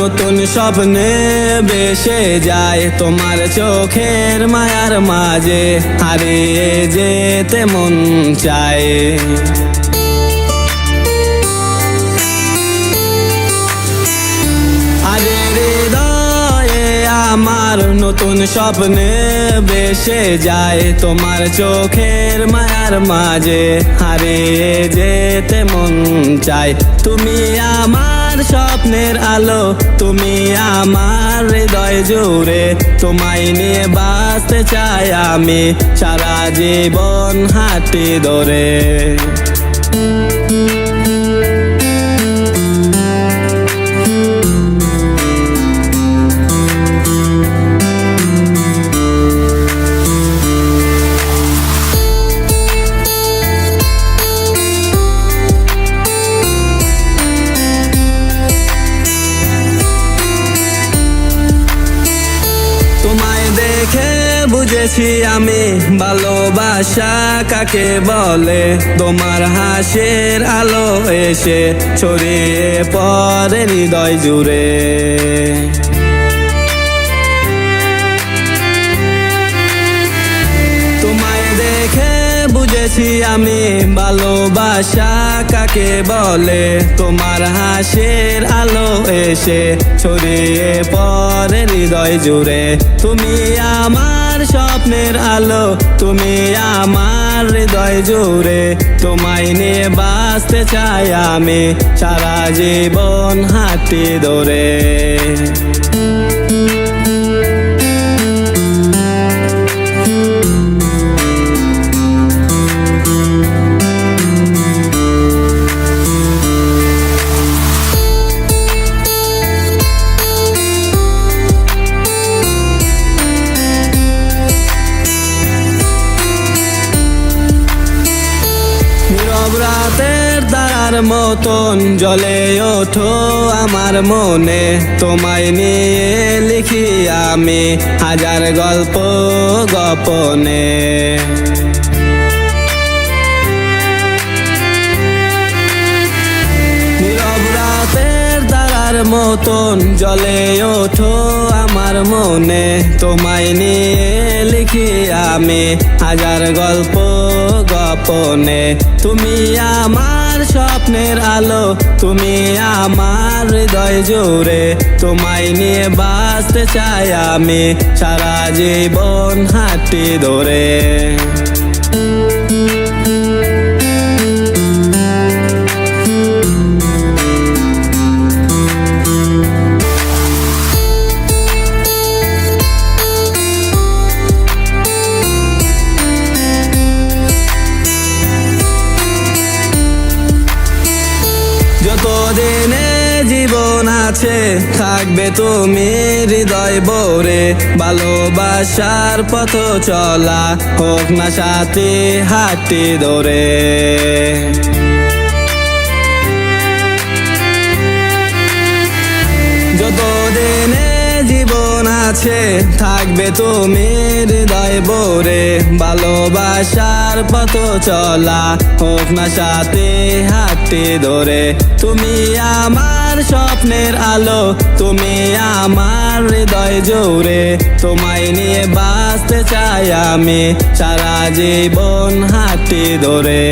নতুন স্বপ্নে ভেসে যায় তোমার চোখের মায়ার মাঝে, হারিয়ে যেতে মন চায়। আরে হৃদয়ে আমার নতুন স্বপ্নে ভেসে যায় তোমার চোখের মায়ার মাঝে, হারিয়ে যেতে মন চায়। তুমি আমার স্বপ্নের আলো, তুমি আমার হৃদয় জুড়ে, তোমায় নিয়ে বাঁচতে চাই আমি সারা জীবন হাঁটি ধরে। তোমায় দেখে বুঝেছি আমি ভালোবাসা কাকে বলে, তোমার হাসির আলো এসে ছড়িয়ে পড়ে হৃদয় জুড়ে। তোমায় দেখে বুঝেছি আমি ভালোবাসা কাকে বলে, তোমার হাসির আলো এসে ছড়িয়ে পড়ে হৃদয় জুড়ে। তুমি আমার স্বপ্নের আলো, তুমি আমার হৃদয় জুড়ে, তোমায় নিয়ে বাঁচতে চাই আমি সারা জীবন হাঁটি ধরে। রাতের তারার মতন জ্বলে ওঠো আমার মনে, তোমায় নিয়ে লিখি আমি হাজার গল্প গোপনে। নীরব রাতের তারার মতন জ্বলে ওঠো আমার মনে, তোমায় নিয়ে লিখি আমি হাজার গল্প গোপনে। তুমি আমার স্বপ্নের আলো, তুমি আমার হৃদয় জুড়ে, তোমায় নিয়ে বাঁচতে চাই আমি সারা জীবন হাঁটি ধরে। যতদিনে জীবন আছে থাকবে তুমি হৃদয় ভরে, ভালোবাসার পথ চলা হোক না সাথী হাঁটি ধরে। যতদিনে জীবন আছে থাকবে তুমি হৃদয় ভরে, ভালোবাসার পথ চলা হোক না সাথে হাঁটি ধরে। তুমি আমার স্বপ্নের আলো, তুমি আমার হৃদয় জুড়ে, তোমায় নিয়ে বাঁচতে চাই আমি সারা জীবন হাঁটি ধরে।